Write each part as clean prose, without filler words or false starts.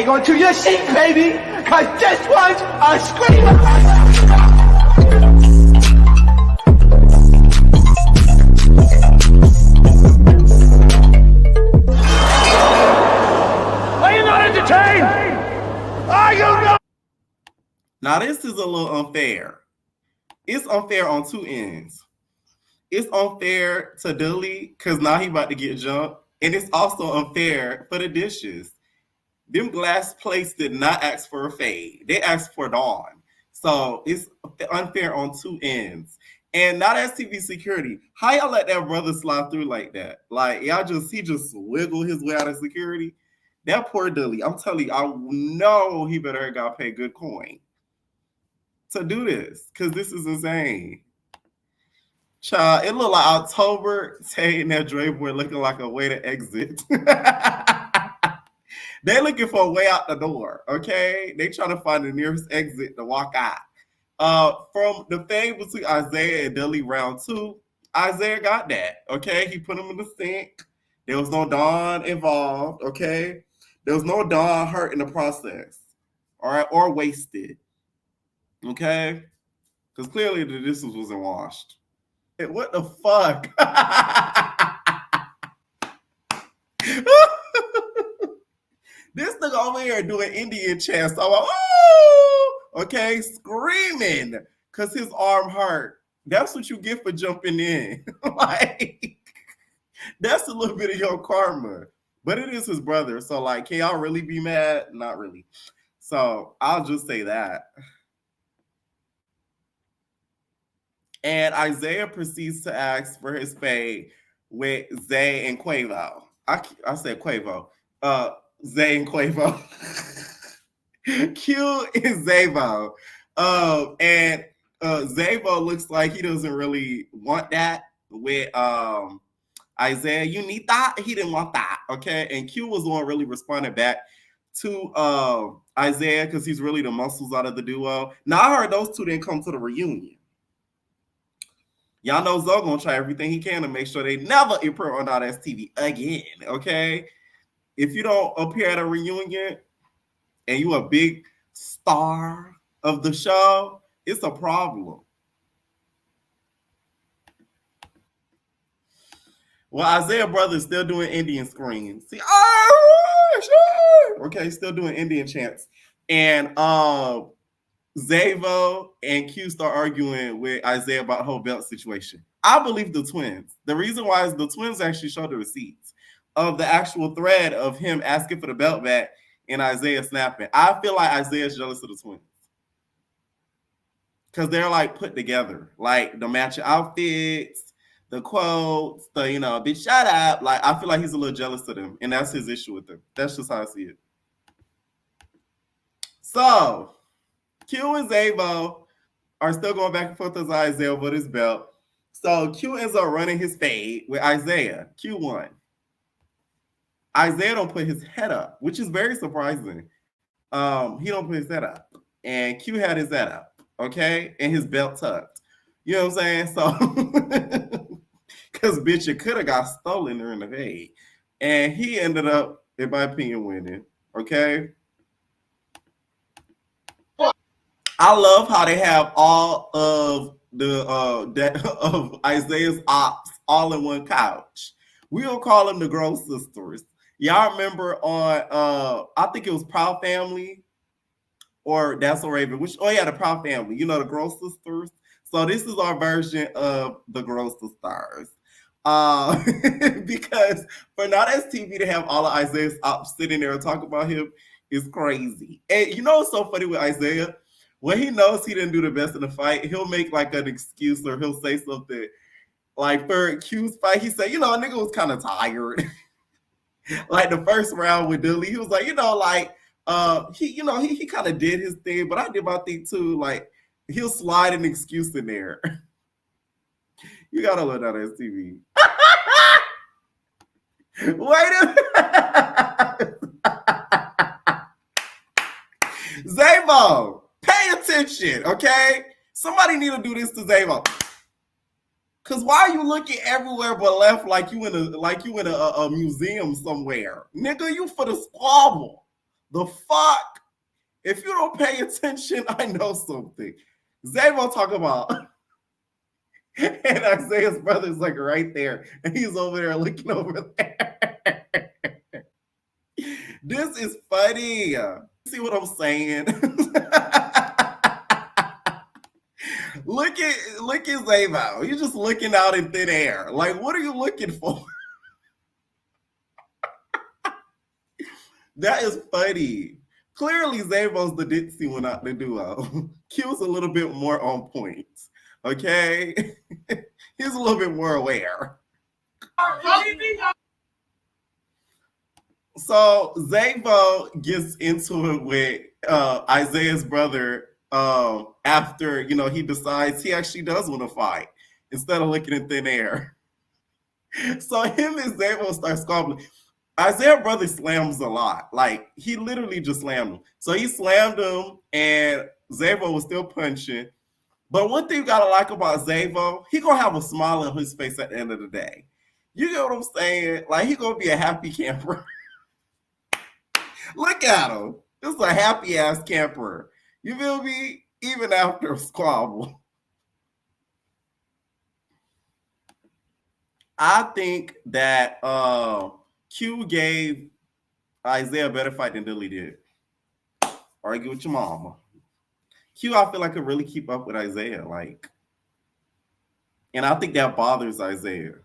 hang on to your seat, baby, cause this one's a screamer. Are you not entertained? Are you not? Now this is a little unfair. It's unfair on two ends. It's unfair to Dilly because now he about to get jumped. And it's also unfair for the dishes. Them glass plates did not ask for a fade. They asked for Dawn. So it's unfair on two ends. And now that's TV security. How y'all let that brother slide through like that? Like he just wiggled his way out of security. That poor Dilly. I'm telling you, I know he better have got paid good coin to do this. Cause this is insane. Child, it looked like October Tay and that Dre boy looking like a way to exit. They looking for a way out the door, okay? They trying to find the nearest exit to walk out. From the fade between Isaiah and Dilly round 2, Isaiah got that, okay? He put him in the sink. There was no Dawn involved, okay? There was no Dawn hurt in the process, all right? Or wasted, okay? Because clearly the distance wasn't washed. What the fuck? This nigga over here doing Indian chants. So I'm like, oh, okay, screaming because his arm hurt. That's what you get for jumping in. Like, that's a little bit of your karma. But it is his brother. So, like, can y'all really be mad? Not really. So, I'll just say that. And Isaiah proceeds to ask for his fade with Zay and Quavo. I said Quavo. Zay and Quavo. Q is Zavo. And Zavo looks like he doesn't really want that with Isaiah. You need that? He didn't want that. Okay. And Q was the one really responding back to Isaiah because he's really the muscles out of the duo. Now I heard those two didn't come to the reunion. Y'all know Zoe gonna try everything he can to make sure they never appear on Out TV again, okay? If you don't appear at a reunion and you a big star of the show, it's a problem. Well, Isaiah Brothers still doing Indian screams. See, okay, still doing Indian chants. And Zavo and Q start arguing with Isaiah about the whole belt situation. I believe the twins. The reason why is the twins actually showed the receipts of the actual thread of him asking for the belt back and Isaiah snapping. I feel like Isaiah's jealous of the twins. Because they're like put together. Like the matching outfits, the quotes, the, bitch, shut up. Like I feel like he's a little jealous of them. And that's his issue with them. That's just how I see it. So Q and Zavo are still going back and forth with Isaiah with his belt. So Q ends up running his fade with Isaiah. Q won. Isaiah don't put his head up, which is very surprising. He don't put his head up. And Q had his head up, okay? And his belt tucked. You know what I'm saying? So, because bitch, it could have got stolen during the fade. And he ended up, in my opinion, winning, okay? I love how they have all of the of Isaiah's ops all in one couch. We don't call them the Gross Sisters. Y'all remember on I think it was Proud Family or That's So Raven. The Proud Family. The Gross Sisters. So this is our version of the Gross Sisters. Because for Not As TV to have all of Isaiah's ops sitting there and talk about him is crazy. And you know what's so funny with Isaiah? When he knows he didn't do the best in the fight, he'll make like an excuse or he'll say something like for Q's fight. He said, a nigga was kind of tired. Like the first round with Dilly, he was like, he kind of did his thing, but I did my thing too. Like he'll slide an excuse in there. You gotta look at his TV. Wait a minute. Zavo. Pay attention, okay? Somebody need to do this to Zavo. Cause why are you looking everywhere but left like you in a museum somewhere? Nigga, you for the squabble. The fuck? If you don't pay attention, I know something. Zayvo talk about, and Isaiah's brother's like right there, and he's over there looking over there. This is funny. See what I'm saying? Look at Zayvo. You're just looking out in thin air. Like, what are you looking for? That is funny. Clearly, Zayvo's the ditzy one out the duo. Q's a little bit more on point. Okay? He's a little bit more aware. So Zayvo gets into it with Isaiah's brother after, you know, he decides he actually does want to fight instead of looking in thin air. So him and Zayvo start squabbling. Isaiah's brother slams a lot. Like, he literally just slammed him. So he slammed him, and Zayvo was still punching. But one thing you gotta like about Zayvo, he gonna have a smile on his face at the end of the day. You know what I'm saying? Like, he gonna be a happy camper. Look at him. This is a happy ass camper. You feel me? Even after a squabble. I think that Q gave Isaiah a better fight than Dilly did. Argue with your mama. Q, I feel like could really keep up with Isaiah, like, and I think that bothers Isaiah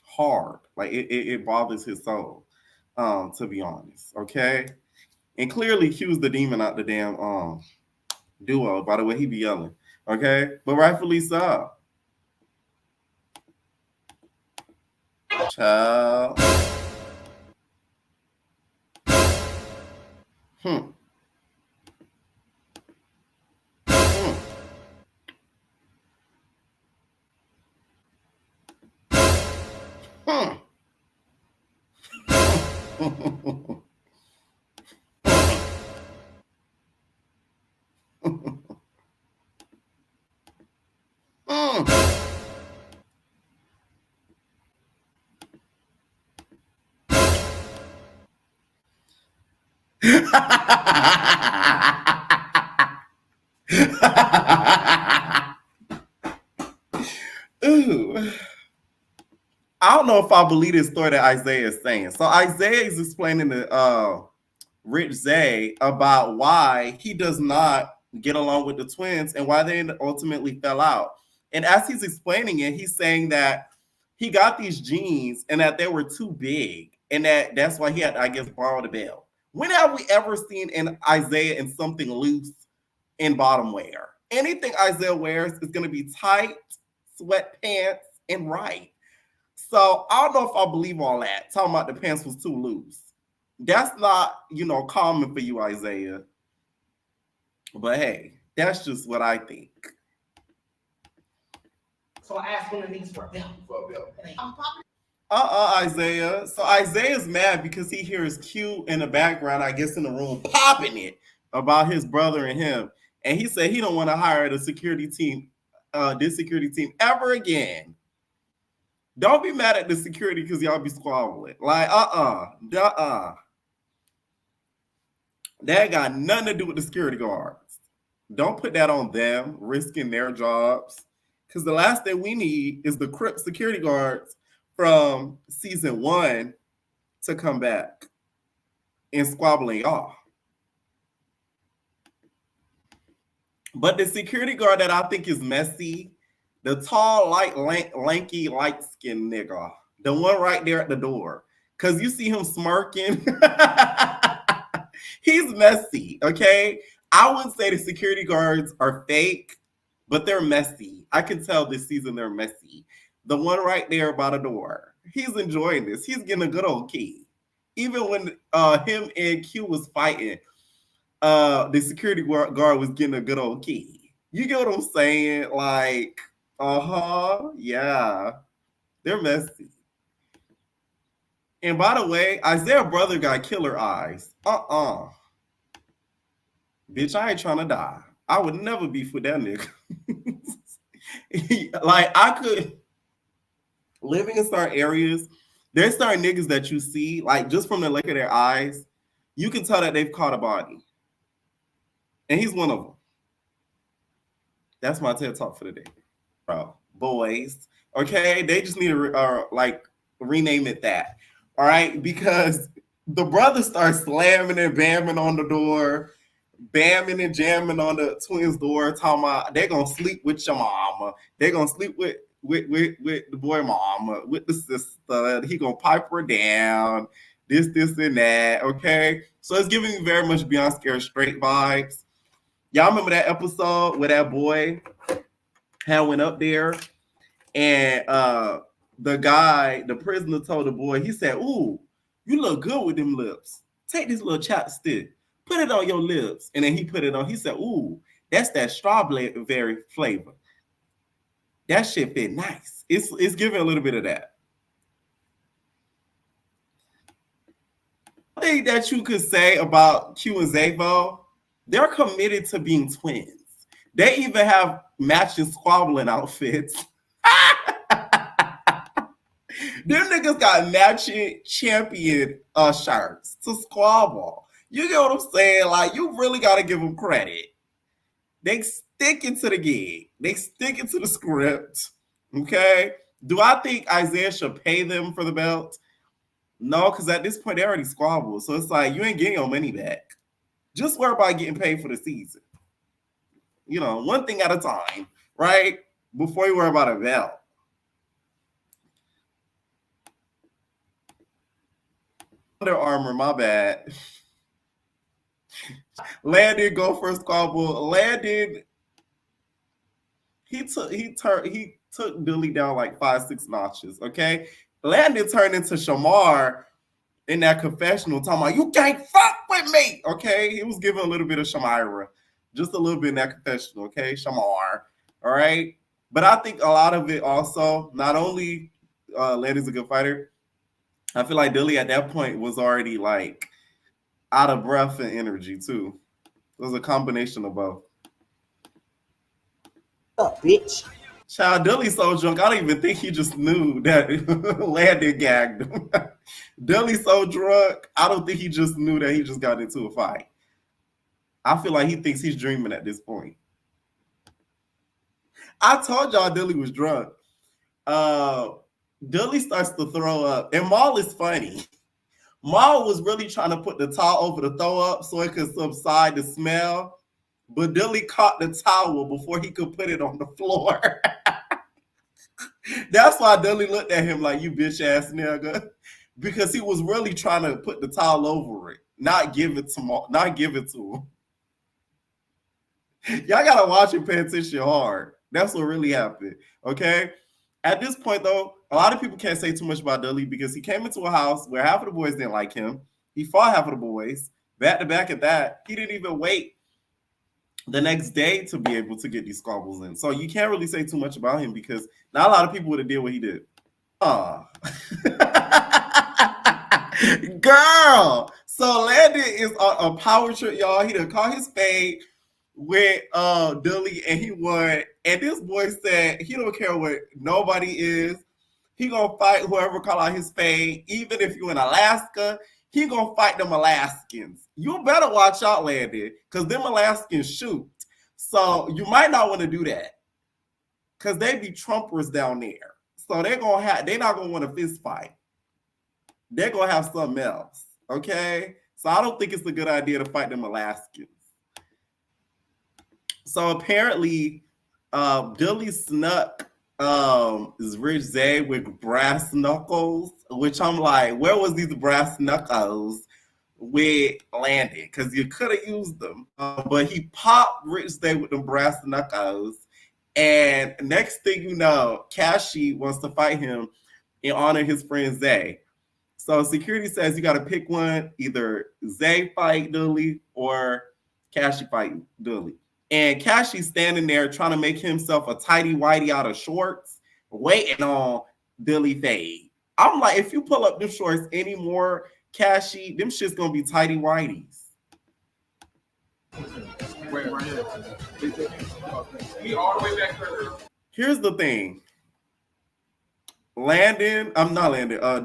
hard. Like, it bothers his soul, to be honest. Okay, and clearly Q's the demon out the damn duo. By the way, he be yelling. Okay, but rightfully so. Child. Hmm. Ooh. I don't know if I believe this story that Isaiah is saying. So Isaiah is explaining to Rich Zay about why he does not get along with the twins and why they ultimately fell out. And as he's explaining it, he's saying that he got these jeans and that they were too big, and that's why he had to, I guess, borrow the belt. When have we ever seen an Isaiah in something loose in bottom wear? Anything Isaiah wears is going to be tight, sweatpants, and right. So I don't know if I believe all that, talking about the pants was too loose. That's not, you know, common for you, Isaiah. But hey, that's just what I think. So I asked one of these for a belt. Isaiah. So Isaiah's mad because he hears Q in the background, I guess in the room, popping it about his brother and him. And he said he don't want to hire the security team, this security team ever again. Don't be mad at the security because y'all be squabbling. Like, That got nothing to do with the security guards. Don't put that on them, risking their jobs. Because the last thing we need is the Crip security guards from season 1 to come back and squabbling y'all. But the security guard that I think is messy, the tall, lanky, light-skinned nigga, the one right there at the door, because you see him smirking. He's messy, okay? I wouldn't say the security guards are fake, but they're messy. I can tell this season they're messy. The one right there by the door, he's enjoying this. He's getting a good old key. Even when him and Q was fighting, the security guard was getting a good old key. You get what I'm saying? Like, yeah. They're messy. And by the way, Isaiah's brother got killer eyes. Bitch, I ain't trying to die. I would never beef with that nigga. Like, I could, living in certain areas, there's certain niggas that you see, like, just from the look of their eyes, You can tell that they've caught a body. And he's one of them. That's my TED Talk for the day. Bro, boys. Okay? They just need to rename it that. All right? Because the brother starts slamming and bamming on the door, bamming and jamming on the twins' door, talking about they're gonna sleep with your mama. They're gonna sleep with the boy mama, with the sister. He gonna pipe her down. This, and that. Okay, so it's giving me very much Beyond Scared Straight vibes. Y'all remember that episode where that boy had went up there and the prisoner told the boy, he said, "Ooh, you look good with them lips. Take this little chapstick, put it on your lips." And then he put it on. He said, "Ooh, that's that strawberry flavor. That shit fit nice." It's giving a little bit of that. One thing that you could say about Q and Zavo, they're committed to being twins. They even have matching squabbling outfits. Them niggas got matching champion shirts to squabble. You get what I'm saying? Like, you really got to give them credit. They sticking to the gig. They sticking to the script. Okay? Do I think Isaiah should pay them for the belt? No, because at this point, they already squabbled. So it's like, you ain't getting your money back. Just worry about getting paid for the season. You know, one thing at a time, right? Before you worry about a belt. Under Armour, my bad. Landon go for a squabble. Landon, he took Dilly down like 5-6 notches. Okay, Landon turned into Shamar in that confessional, talking about, "You can't fuck with me." Okay, he was giving a little bit of Shamira, just a little bit in that confessional. Okay, Shamar. All right, but I think a lot of it also, not only Landon's a good fighter, I feel like Dilly at that point was already like out of breath and energy too. It was a combination of both. Up, bitch. Child, Dilly's so drunk, I don't even think he just knew that Landon gagged him. Dilly's so drunk, I don't think he just knew that he just got into a fight. I feel like he thinks he's dreaming at this point. I told y'all Dilly was drunk. Dilly starts to throw up, and Maul is funny. Maul was really trying to put the towel over the throw up so it could subside the smell, but Dilly caught the towel before he could put it on the floor. That's why Dilly looked at him like, "You bitch ass nigga," because he was really trying to put the towel over it, not give it to him. Y'all gotta watch and pay attention hard. That's what really happened. Okay. At this point, though, a lot of people can't say too much about Dilly because he came into a house where half of the boys didn't like him. He fought half of the boys back to back at that. He didn't even wait the next day to be able to get these squabbles in. So you can't really say too much about him because not a lot of people would have did what he did. Girl. So Landon is on a power trip, y'all. He done caught his fade with Dilly and he won. And this boy said he don't care what nobody is. He gonna fight whoever call out his fade. Even if you in Alaska, he gonna fight them Alaskans. You better watch out, Landon, because them Alaskans shoot. So you might not want to do that. Because they be Trumpers down there. So they're not gonna want a fist fight. They're gonna have something else. Okay? So I don't think it's a good idea to fight them Alaskans. So apparently, Dilly snuck Rich Zay with brass knuckles, which I'm like, where was these brass knuckles with Landon? Because you could have used them. But he popped Rich Zay with the brass knuckles. And next thing you know, Kashi wants to fight him in honor of his friend Zay. So security says you got to pick one, either Zay fight Dilly or Kashi fight Dilly. And Kashi's standing there trying to make himself a tighty whitey out of shorts, waiting on Dilly fade. I'm like, if you pull up them shorts anymore, Kashi, them shit's gonna be tighty whiteys. Here's the thing.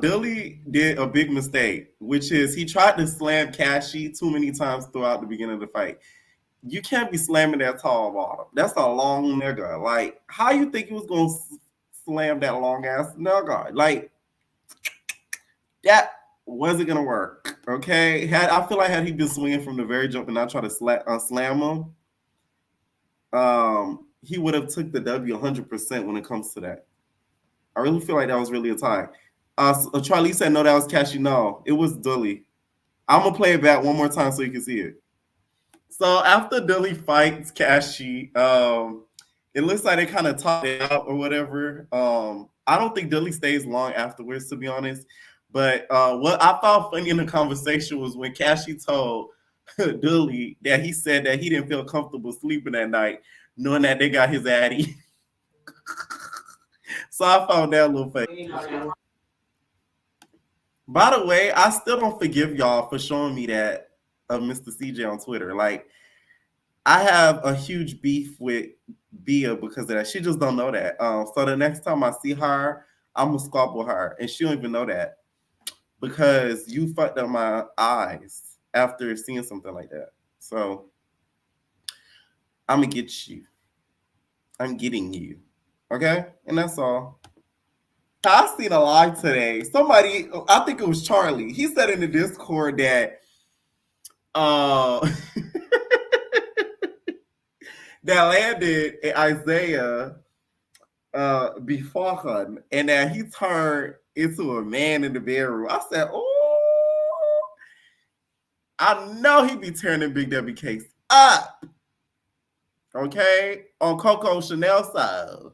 Dilly did a big mistake, which is he tried to slam Cashy too many times throughout the beginning of the fight. You can't be slamming that tall bottom. That's a long nigga. Like, how you think he was gonna slam that long ass nigga? Like, that wasn't gonna work. Okay, I feel like had he been swinging from the very jump and not try to slam him, he would have took the W 100% when it comes to that. I really feel like that was really a tie. Charlie said no, that was Cashy. No, it was Dilly. I'm gonna play it back one more time so you can see it. So after Dilly fights Cashy, it looks like they kind of talk it out or whatever. I don't think Dilly stays long afterwards, to be honest. But what I found funny in the conversation was when Cashy told Dilly that he said that he didn't feel comfortable sleeping that night, knowing that they got his addy. So I found that a little funny. By the way, I still don't forgive y'all for showing me that of Mr. CJ on Twitter. Like, I have a huge beef with Bia because of that. She just don't know that. So the next time I see her, I'm gonna squabble her, and she don't even know that because you fucked up my eyes after seeing something like that. So I'm gonna get you. I'm getting you. Okay, and that's all. I seen a live today. Somebody, I think it was Charlie. He said in the Discord that that landed Isaiah before him, and that he turned into a man in the bedroom. I said, "Oh, I know he be turning Big W case up." Okay, on Coco Chanel side.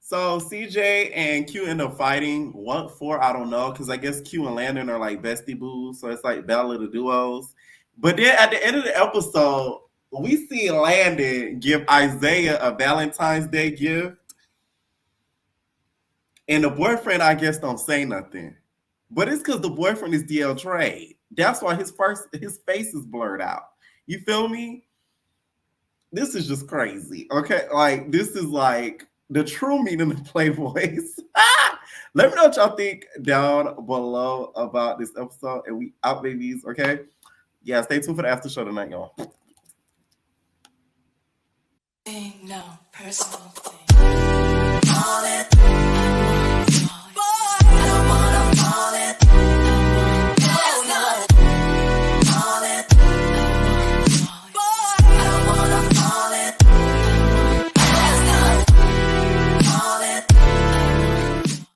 So CJ and Q end up fighting. What for? I don't know, because I guess Q and Landon are like bestie boos, so it's like battle of the duos. But then at the end of the episode, we see Landon give Isaiah a Valentine's Day gift, and the boyfriend, I guess, don't say nothing. But it's because the boyfriend is DL Trey. That's why his face is blurred out. You feel me? This is just crazy. Okay, like this is like the true meaning of Playboys. Let me know what y'all think down below about this episode, and we out babies. Okay, yeah. Stay tuned for the after show tonight, y'all. No personal thing.